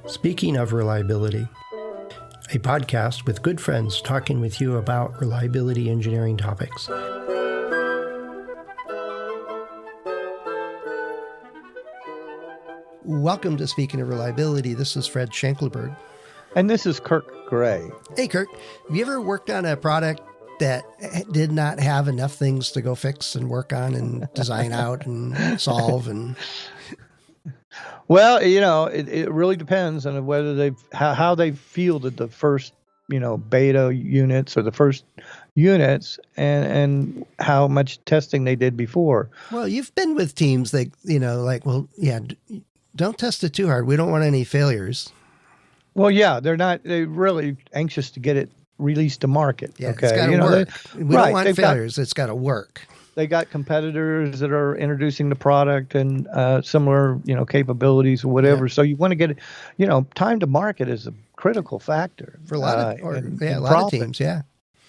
Speaking of reliability, a podcast with good friends talking with you about reliability engineering topics. Welcome to Speaking of Reliability. This is Fred Schenklerberg. And this is Kirk Gray. Hey, Kirk. Have you ever worked on a product that did not have enough things to go fix and work on and design out and solve? And Well, it really depends on whether how they fielded the first, beta units or the first units and how much testing they did before. Well, you've been with teams that, don't test it too hard. We don't want any failures. Well, yeah, they're really anxious to get it released to market. Yeah, okay. It's got to work. We don't want failures. It's got to work. They got competitors that are introducing the product and similar, capabilities or whatever. Yeah. So you want to get it, time to market is a critical factor for a lot of teams. Yeah.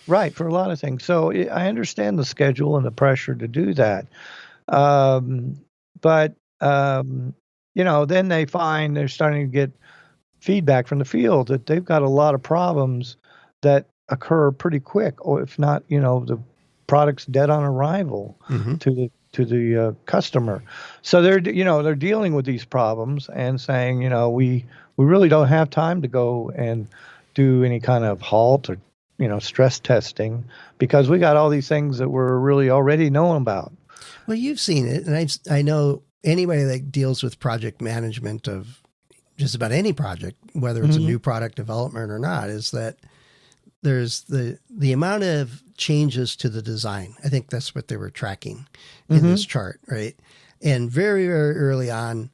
Right. For a lot of things. So I understand the schedule and the pressure to do that. But then they find they're starting to get feedback from the field that they've got a lot of problems that occur pretty quick, or if not, the product's dead on arrival to the customer. So they're dealing with these problems and saying, we really don't have time to go and do any kind of halt or stress testing because we got all these things that we're really already knowing about. Well, you've seen it, and I know anybody that deals with project management of just about any project, whether it's a new product development or not, is that there's the amount of changes to the design. I think that's what they were tracking in this chart, right? And very, very early on,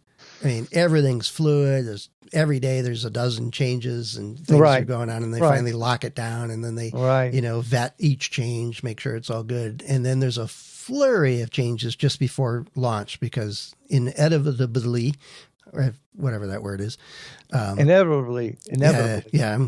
everything's fluid. Every day there's a dozen changes and things are going on, and they finally lock it down, and then they, vet each change, make sure it's all good. And then there's a flurry of changes just before launch because inevitably, or whatever that word is. Inevitably. Yeah.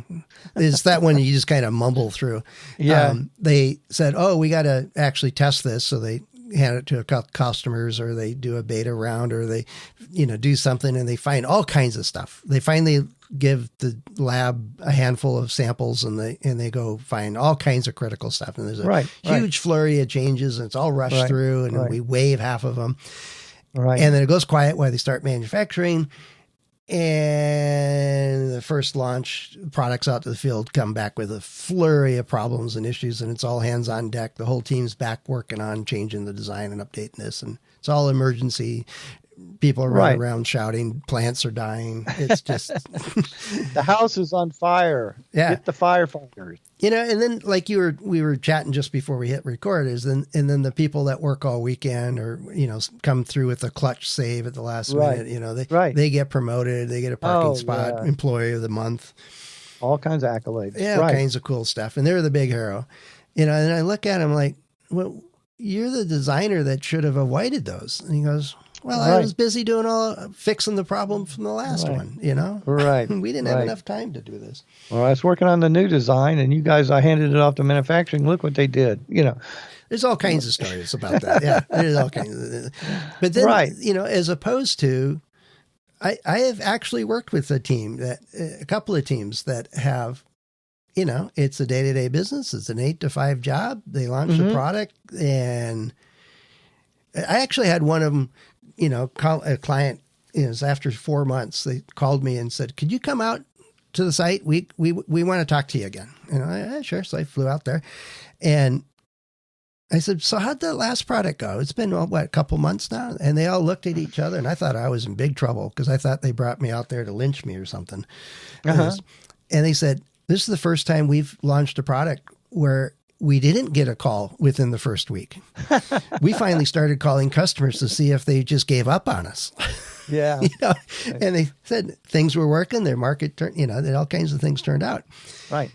It's that one you just kind of mumble through. Yeah. They said, we got to actually test this. So they hand it to customers, or they do a beta round, or they, do something, and they find all kinds of stuff. They finally give the lab a handful of samples, and they go find all kinds of critical stuff. And there's a huge flurry of changes, and it's all rushed through, and we wave half of them. Right. And then it goes quiet while they start manufacturing. And the first launch products out to the field come back with a flurry of problems and issues, and it's all hands on deck. The whole team's back working on changing the design and updating this, and it's all emergency. People are running around shouting, plants are dying. It's just the house is on fire. Yeah. Get the firefighters. And then like we were chatting just before we hit record and then the people that work all weekend or, come through with a clutch save at the last minute, they get promoted, they get a parking spot, employee of the month. All kinds of accolades. Yeah, all kinds of cool stuff. And they're the big hero. And I look at him like, well, you're the designer that should have avoided those. And he goes, well, I was busy fixing the problem from the last one, Right. We didn't have enough time to do this. Well, I was working on the new design, and you guys, I handed it off to manufacturing. Look what they did, There's all kinds of stories about that. Yeah, there's all kinds of. But then, as opposed to, I have actually worked with a couple of teams that have, it's a day-to-day business. It's an 8 to 5 job. They launched a product, and I actually had one of them. A client is after 4 months, they called me and said, could you come out to the site? We want to talk to you again. Yeah, sure. So I flew out there and I said, so how'd that last product go? It's been, a couple months now? And they all looked at each other, and I thought I was in big trouble because I thought they brought me out there to lynch me or something. And they said, this is the first time we've launched a product where we didn't get a call within the first week. We finally started calling customers to see if they just gave up on us. Yeah. And they said things were working, their market turned, all kinds of things turned out. Right.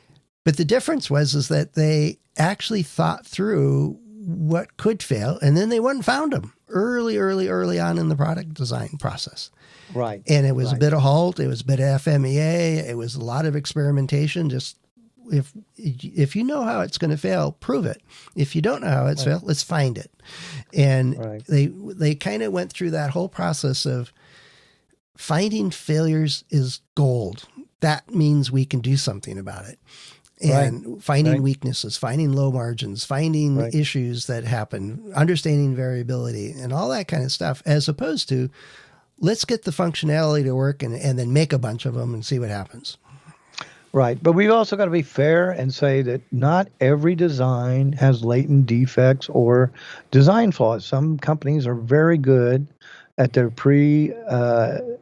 But the difference was that they actually thought through what could fail, and then they went and found them early on in the product design process. Right. And it was a bit of halt. It was a bit of FMEA. It was a lot of experimentation, just if you know how it's going to fail, prove it. If you don't know how it's failed, let's find it. And they kind of went through that whole process of finding failures is gold. That means we can do something about it. And finding weaknesses, finding low margins, finding issues that happen, understanding variability and all that kind of stuff, as opposed to let's get the functionality to work and then make a bunch of them and see what happens. Right. But we've also got to be fair and say that not every design has latent defects or design flaws. Some companies are very good at their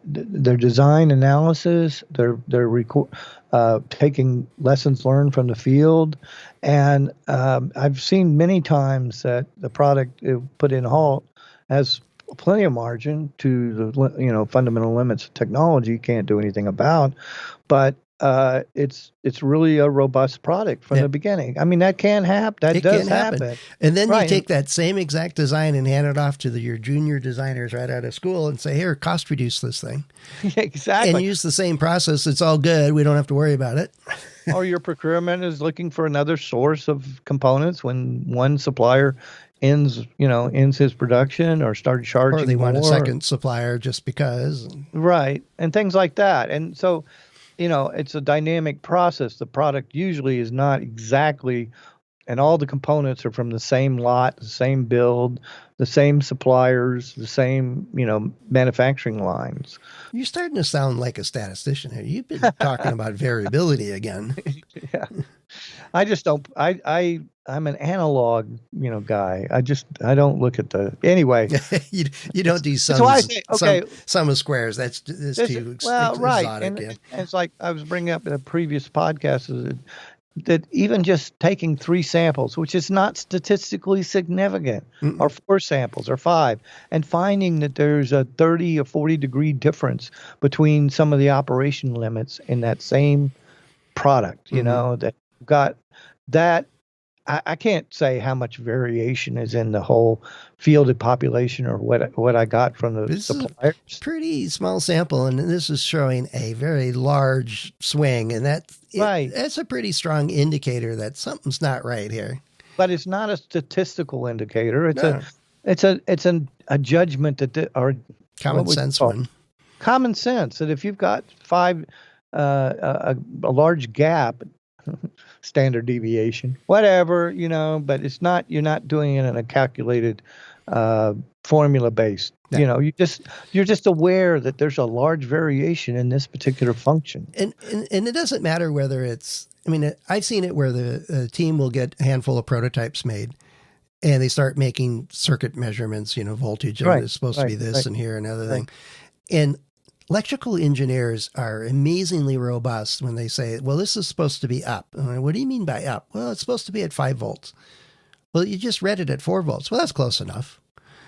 their design analysis, their taking lessons learned from the field. And I've seen many times that the product put in halt has plenty of margin to the fundamental limits of technology you can't do anything about, but it's really a robust product from the beginning. I mean, that can happen. That does happen. And then you take that same exact design and hand it off to your junior designers right out of school and say, here, cost reduce this thing. Exactly. And use the same process. It's all good. We don't have to worry about it. Or your procurement is looking for another source of components when one supplier ends his production or started charging more. Or they want a second supplier just because. Right. And things like that. And so, it's a dynamic process. The product usually is not exactly, and all the components are from the same lot, the same build, the same suppliers, the same, manufacturing lines. You're starting to sound like a statistician here. You've been talking about variability again. Yeah. I just don't, I'm an analog, guy. I don't look at anyway. you don't do sums, sum of squares. That's too exotic. And it's like I was bringing up in a previous podcast that even just taking 3 samples, which is not statistically significant, or 4 samples or 5, and finding that there's a 30 or 40 degree difference between some of the operation limits in that same product, that got that. I can't say how much variation is in the whole fielded population or what I got from the suppliers. Is a pretty small sample, and this is showing a very large swing, and that's a pretty strong indicator that something's not right here. But it's not a statistical indicator. It's a judgment or common sense one. Common sense that if you've got a large gap. Standard deviation, whatever, but it's not, you're not doing it in a calculated formula based. Yeah. You're just aware that there's a large variation in this particular function. And it doesn't matter whether I've seen it where the team will get a handful of prototypes made and they start making circuit measurements, voltage, and it's supposed to be this and here, another thing. And electrical engineers are amazingly robust when they say, well, this is supposed to be up. What do you mean by up? Well, it's supposed to be at 5 volts. Well, you just read it at 4 volts. Well, that's close enough.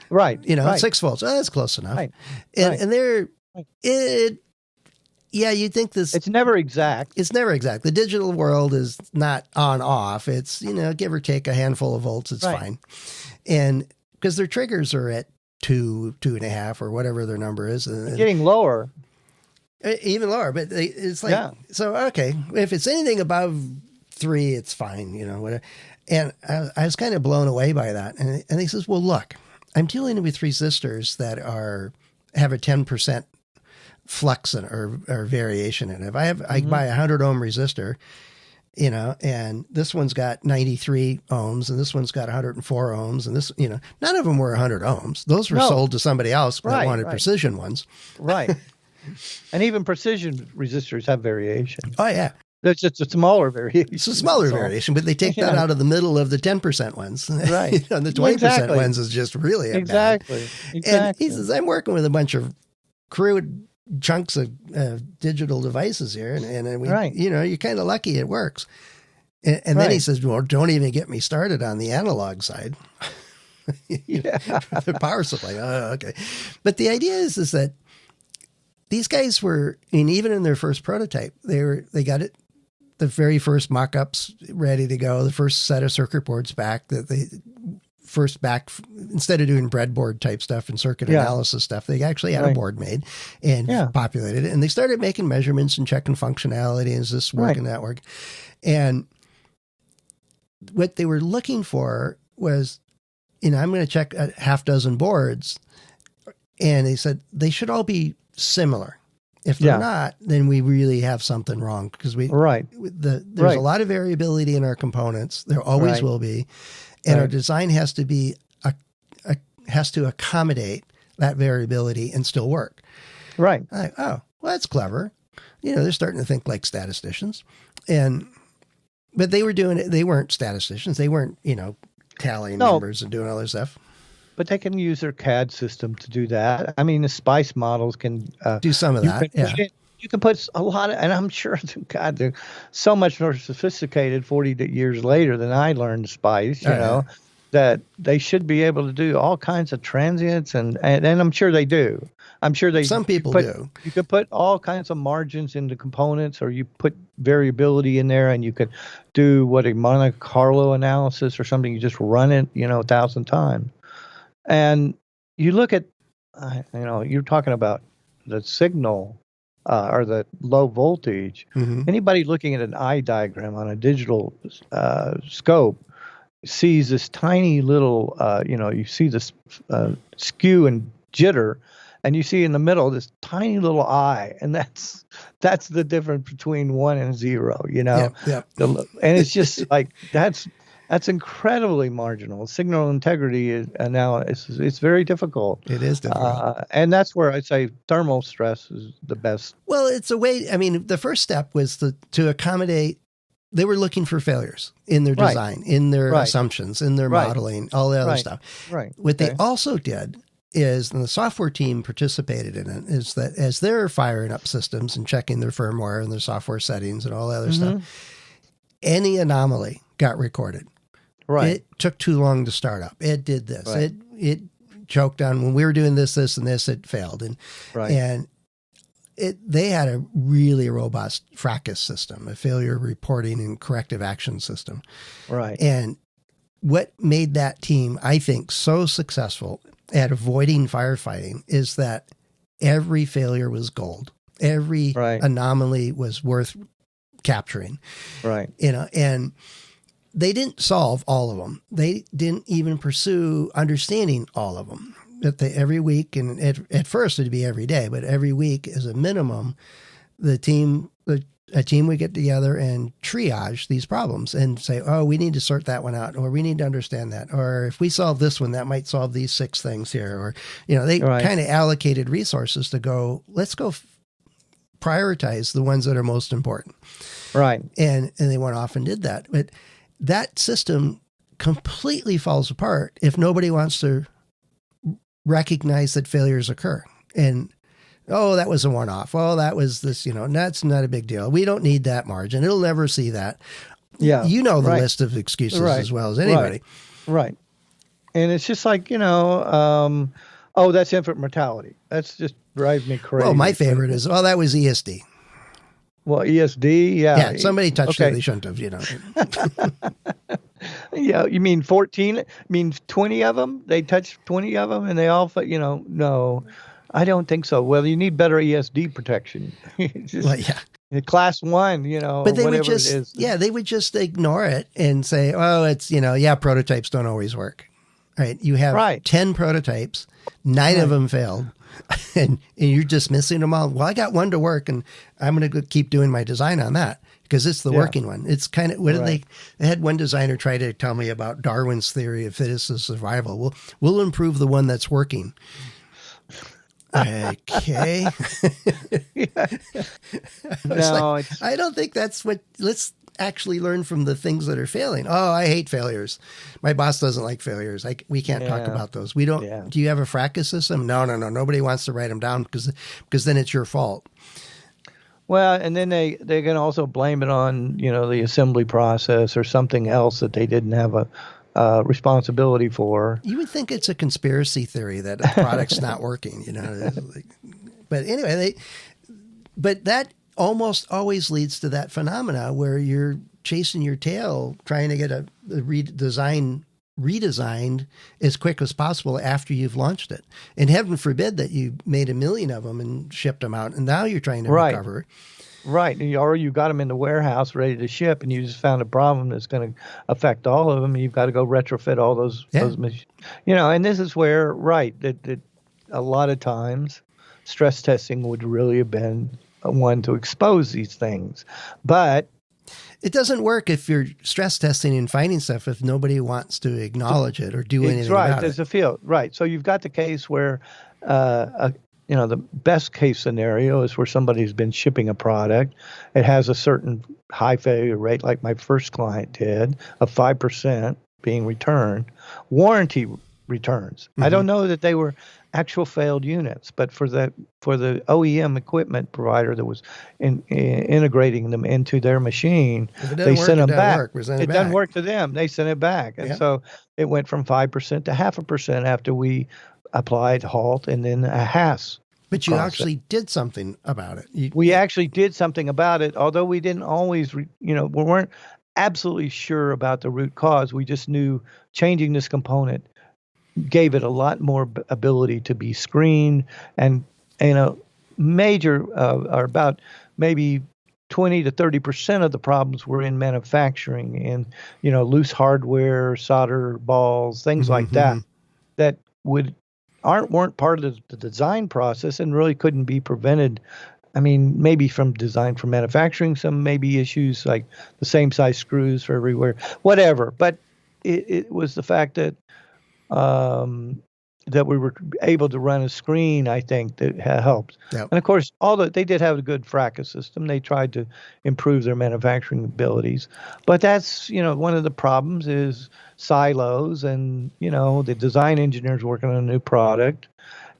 Right. 6 volts. Oh, that's close enough. Right. And you'd think this. It's never exact. It's never exact. The digital world is not on off. It's, give or take a handful of volts. It's fine. And because their triggers are at 2.5 or whatever their number is. And getting lower. Even lower, but it's like, so, okay, if it's anything above 3, it's fine, whatever. And I was kind of blown away by that. And he says, well, look, I'm dealing with resistors that have a 10% flux or variation in it. If I buy a 100 ohm resistor, and this one's got 93 ohms and this one's got 104 ohms and this, none of them were 100 ohms. Those were sold to somebody else that wanted precision ones. Right. And even precision resistors have variation. Oh, yeah. It's just a smaller variation. It's a smaller variation, but they take that out of the middle of the 10% ones. Right. And the 20% ones is just really bad. Exactly. And he says, I'm working with a bunch of crude chunks of digital devices here, and we, you're kind of lucky it works. And then he says, well, don't even get me started on the analog side. The power supply. Oh, okay. But the idea is that these guys were, even in their first prototype, they got it, the very first mock-ups ready to go, the first set of circuit boards back that they first back, instead of doing breadboard type stuff and circuit analysis stuff, they actually had a board made and populated it. And they started making measurements and checking functionality. Is this working, that work? And what they were looking for was, I'm going to check a half dozen boards. And they said they should all be similar. If they're not, then we really have something wrong because there's a lot of variability in our components. There always will be, and our design has to accommodate that variability and still work. Right. Like, oh, well, that's clever. They're starting to think like statisticians, but they were doing it. They weren't statisticians. They weren't tallying numbers and doing all this stuff. But they can use their CAD system to do that. I mean, the SPICE models can do some of that. You can put a lot of, and I'm sure, God, they're so much more sophisticated 40 years later than I learned SPICE, that they should be able to do all kinds of transients, and I'm sure they do. I'm sure some people do. You could put all kinds of margins into components, or you put variability in there, and you could do a Monte Carlo analysis or something. You just run it, 1,000 times. And you look at, you're talking about the signal or the low voltage. Mm-hmm. Anybody looking at an eye diagram on a digital scope sees this tiny little, you see this skew and jitter, and you see in the middle this tiny little eye, and that's the difference between 1 and 0. Yep. And it's just like that's incredibly marginal. Signal integrity is now it's very difficult. It is difficult, and that's where I say thermal stress is the best. Well, it's a way. I mean, the first step was to accommodate. They were looking for failures in their design, in their assumptions, in their modeling, all the other stuff. Right. What they also did is, and the software team participated in it, is that as they're firing up systems and checking their firmware and their software settings and all the other stuff, any anomaly got recorded. Right. It took too long to start up. It did this. It choked on when we were doing this, and this, it failed. And they had a really robust FRACIS system, a failure reporting and corrective action system. Right. And what made that team, I think, so successful at avoiding firefighting is that every failure was gold. Every anomaly was worth capturing. Right. And they didn't solve all of them. They didn't even pursue understanding all of them. That every week, and at first it'd be every day, but every week as a minimum, a team would get together and triage these problems and say, oh, we need to sort that one out, or we need to understand that, or if we solve this one, that might solve these 6 things here, or they kind of allocated resources to go. Let's go prioritize the ones that are most important. Right. And they went off and did that, but that system completely falls apart if nobody wants to recognize that failures occur. And, that was a one-off. Well, that was this, that's not a big deal. We don't need that margin. It'll never see that. Yeah. The list of excuses as well as anybody. Right. And it's just like, that's infant mortality. That's just drives me crazy. Well, my favorite is, that was ESD. Well, ESD, yeah. Yeah, somebody touched it, they shouldn't have, Yeah, you mean 14? I mean 20 of them? They touched 20 of them and they all, no, I don't think so. Well, you need better ESD protection. Class 1, but they would just, it is. Yeah, they would just ignore it and say, oh, it's, prototypes don't always work. Right. You have 10 prototypes, 9 of them failed. And you're dismissing them all. Well, I got one to work, and I'm going to keep doing my design on that because it's the working one. It's kind of they had one designer try to tell me about Darwin's theory of fittest survival. We'll improve the one that's working. Okay. No, I don't think that's what. Let's actually learn from the things that are failing. Oh, I hate failures. My boss doesn't like failures. We can't talk about those. We don't. Yeah. Do you have a FRACIS system? No. Nobody wants to write them down because then it's your fault. Well, and then they can also blame it on the assembly process or something else that they didn't have a responsibility for. You would think it's a conspiracy theory that the product's not working. But anyway, but that almost always leads to that phenomena where you're chasing your tail, trying to get a redesigned as quick as possible after you've launched it. And heaven forbid that you made 1 million of them and shipped them out, and now you're trying to recover. Right. Or you got them in the warehouse ready to ship, and you just found a problem that's going to affect all of them, and you've got to go retrofit all those machines. And this is where, that a lot of times stress testing would really have been one to expose these things. But it doesn't work if you're stress testing and finding stuff if nobody wants to acknowledge it or do anything about it. There's a field. Right. So you've got the case where, the best case scenario is where somebody's been shipping a product. It has a certain high failure rate, like my first client did, of 5% being returned. Warranty returns. I don't know that they were actual failed units, but for the OEM equipment provider that was integrating them into their machine, they sent them back. It doesn't work to them. They sent it back, and so it went from 5% to 0.5% after we applied HALT and then a HAS. But you actually did something about it. We actually did something about it, although we didn't always, we weren't absolutely sure about the root cause. We just knew changing this component gave it a lot more ability to be screened, and major or about maybe 20 to 30% of the problems were in manufacturing and loose hardware, solder balls, things like that weren't part of the design process and really couldn't be prevented. I mean, maybe from design for manufacturing, some maybe issues like the same size screws for everywhere, whatever. But it was the fact that that we were able to run a screen, I think, that helped. Yep. And of course, they did have a good fracas system. They tried to improve their manufacturing abilities, but that's one of the problems is silos, and the design engineers working on a new product.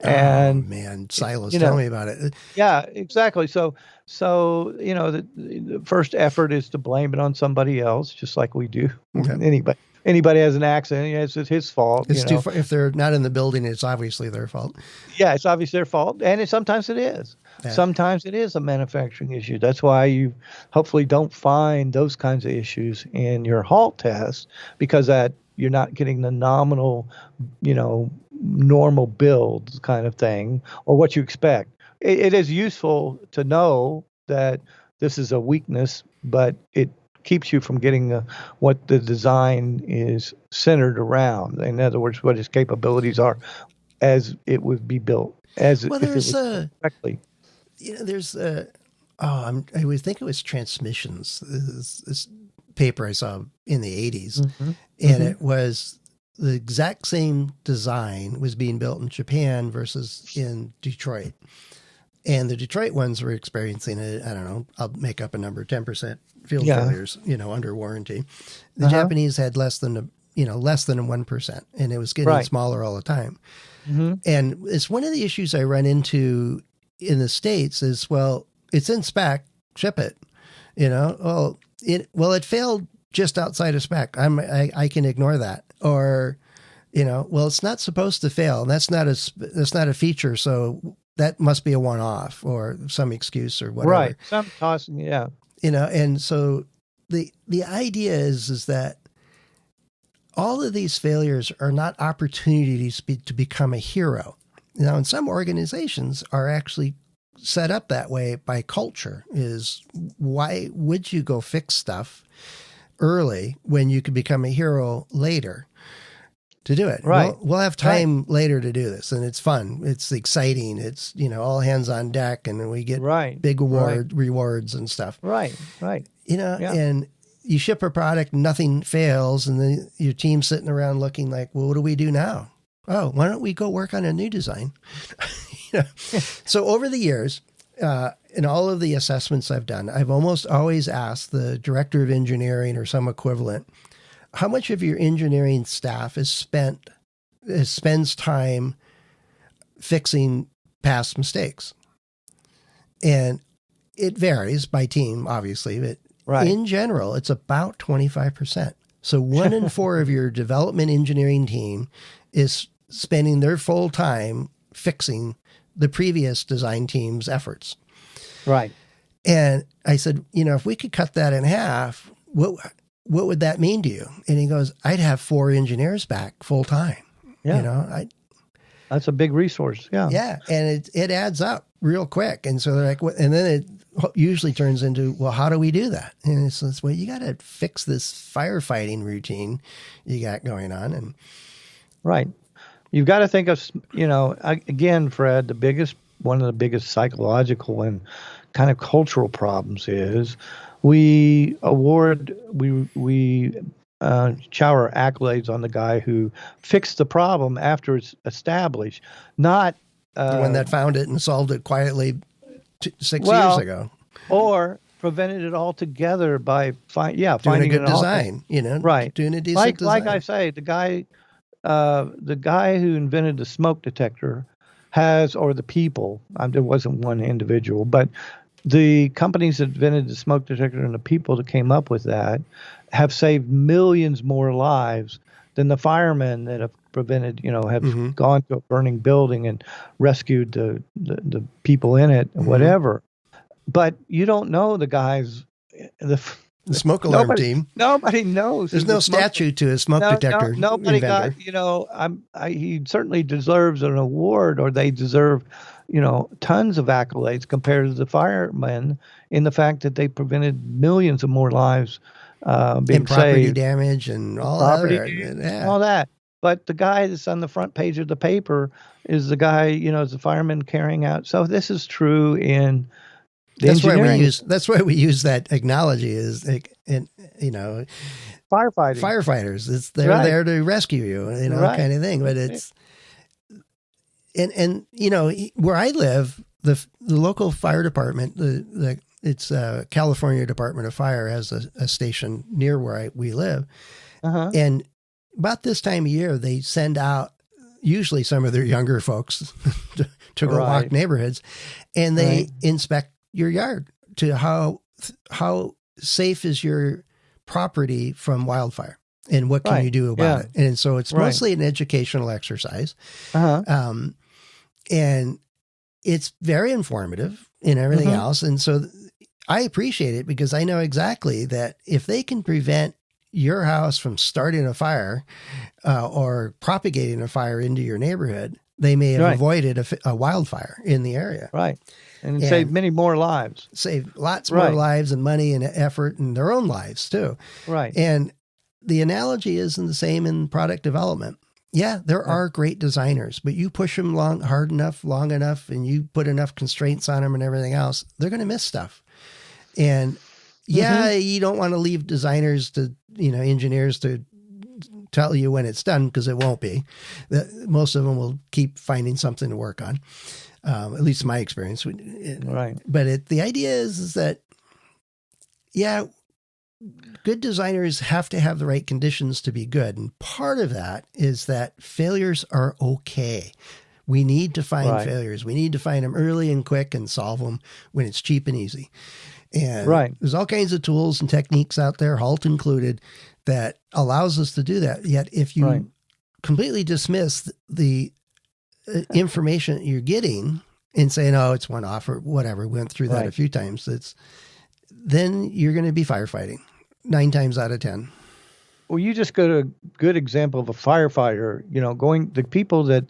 And silos. Tell me about it. Yeah, exactly. So the first effort is to blame it on somebody else, just like we do. Okay. Anybody has an accident, it's his fault. If they're not in the building, it's obviously their fault. Yeah, it's obviously their fault, and sometimes it is. Yeah. Sometimes it is a manufacturing issue. That's why you hopefully don't find those kinds of issues in your HALT test, because you're not getting the nominal, normal build kind of thing or what you expect. It is useful to know that this is a weakness, but it keeps you from getting what the design is centered around. In other words, what its capabilities are as it would be built. Correctly. I would think it was transmissions. This paper I saw in the 80s, and it was the exact same design was being built in Japan versus in Detroit. And the Detroit ones were experiencing I'll make up a number, 10% field failures, under warranty. The Japanese had less than 1%, and it was getting smaller all the time. And it's one of the issues I run into in the States is, it's in spec, ship it. It failed just outside of spec. I can ignore that. Or, it's not supposed to fail. And that's not a feature. So that must be a one-off or some excuse or whatever. Right. Some tossing, yeah. And so the idea is that all of these failures are not opportunities to become a hero. Now, and some organizations are actually set up that way by culture. Is why would you go fix stuff early when you could become a hero later to do it? Right. We'll have time later to do this, and it's fun. It's exciting. It's, all hands on deck, and we get big rewards and stuff. Right. And you ship a product, nothing fails, and then your team's sitting around looking like, well, what do we do now? Oh, why don't we go work on a new design? So over the years, in all of the assessments I've done, I've almost always asked the director of engineering or some equivalent, how much of your engineering staff spends time fixing past mistakes? And it varies by team, obviously, but in general, it's about 25%. So 1 in 4 of your development engineering team is spending their full time fixing the previous design team's efforts. Right. And I said, if we could cut that in half, what would that mean to you? And he goes, I'd have 4 engineers back full time. Yeah. That's a big resource. Yeah. Yeah. And it adds up real quick. And so they're like, and then it usually turns into, well, how do we do that? And it's well, you got to fix this firefighting routine you got going on. And right. You've got to think of, again, Fred, the biggest one of the biggest psychological and kind of cultural problems is we shower accolades on the guy who fixed the problem after it's established, not the one that found it and solved it quietly 6 well, years ago, or prevented it altogether by doing finding a good an design, right, doing a decent design. Like I say, the guy who invented the smoke detector or the people, there wasn't one individual, but the companies that invented the smoke detector and the people that came up with that have saved millions more lives than the firemen that have prevented, have gone to a burning building and rescued the people in it, whatever. But you don't know the guys, the smoke alarm team. Nobody knows. There's no statue to a smoke detector nobody inventor. He certainly deserves an award, or they deserve, tons of accolades compared to the firemen in the fact that they prevented millions of more lives being and property saved. damage and all all that. But the guy that's on the front page of the paper is the guy, is the fireman carrying out. So this is true in that's why we use that analogy firefighters. They're there to rescue you, kind of thing. But it's and where I live, the local fire department, it's California Department of Fire has a station near where we live, and about this time of year they send out usually some of their younger folks to go walk neighborhoods, and they inspect your yard to how safe is your property from wildfire and what can you do about it. And so it's mostly an educational exercise. And it's very informative and everything else. And so I appreciate it because I know exactly that if they can prevent your house from starting a fire or propagating a fire into your neighborhood, they may have avoided a wildfire in the area. Right. And save many more lives. Save lots more lives and money and effort and their own lives too. Right. And the analogy isn't the same in product development. Yeah, there are great designers, but you push them hard enough, long enough, and you put enough constraints on them and everything else, they're going to miss stuff. And you don't want to leave designers to, engineers to tell you when it's done because it won't be. Most of them will keep finding something to work on. At least my experience. Right. But the idea is that, good designers have to have the right conditions to be good. And part of that is that failures are okay. We need to find failures. We need to find them early and quick and solve them when it's cheap and easy. And there's all kinds of tools and techniques out there, HALT included, that allows us to do that. Yet if you completely dismiss the information you're getting and saying, oh, it's one off or whatever, we went through that a few times, then you're going to be firefighting 9 times out of 10. Well, you just got a good example of a firefighter, the people that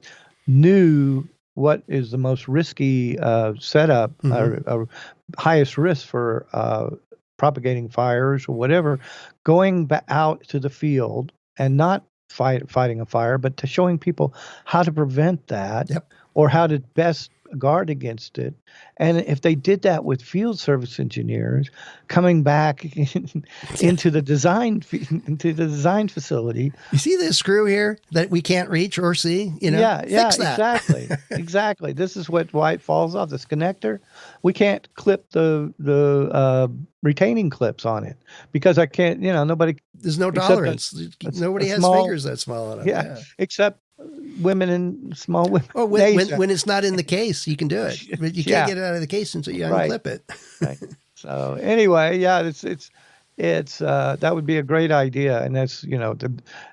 knew what is the most risky setup or highest risk for propagating fires or whatever, going out to the field and not fighting a fire, but to showing people how to prevent that or how to best guard against it. And if they did that with field service engineers coming back into the design facility, you see this screw here that we can't reach or see, fix that. Exactly. This is why it falls off. This connector, we can't clip the retaining clips on it because I can't, nobody. There's no tolerance. Nobody has fingers that small enough. Yeah, except women and small women. Or when it's not in the case, you can do it, but you can't get it out of the case until you unclip it. So anyway, it's that would be a great idea, and that's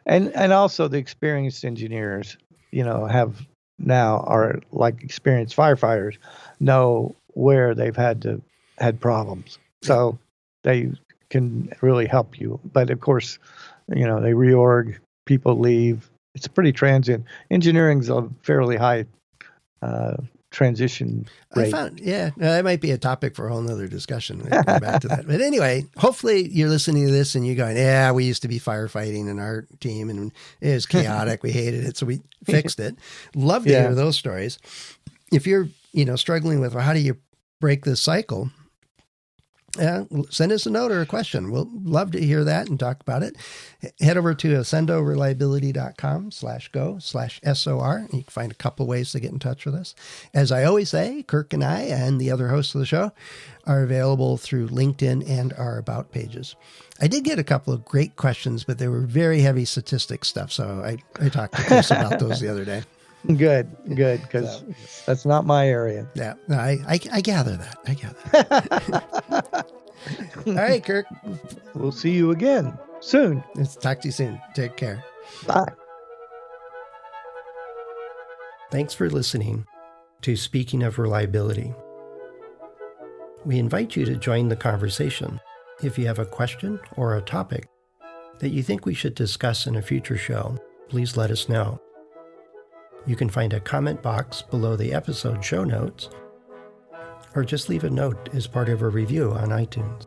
and also the experienced engineers are like experienced firefighters, know where they've had problems, so they can really help you. But of course, they reorg, people leave. It's pretty transient. Engineering's a fairly high transition rate. I found, that might be a topic for a whole nother discussion. We'll come back to that. But anyway, hopefully you're listening to this and you're going, we used to be firefighting in our team and it was chaotic. We hated it. So we fixed it. Love to hear those stories. If you're struggling with, well, how do you break this cycle? Send us a note or a question. We'll love to hear that and talk about it. Head over to accendoreliability.com/go/SOR. You can find a couple of ways to get in touch with us. As I always say, Kirk and I and the other hosts of the show are available through LinkedIn and our About pages. I did get a couple of great questions, but they were very heavy statistics stuff. So I talked to Chris about those the other day. Good, because that's not my area. Yeah, no, I gather that. All right, Kirk. We'll see you again soon. Let's talk to you soon. Take care. Bye. Thanks for listening to Speaking of Reliability. We invite you to join the conversation. If you have a question or a topic that you think we should discuss in a future show, please let us know. You can find a comment box below the episode show notes, or just leave a note as part of a review on iTunes.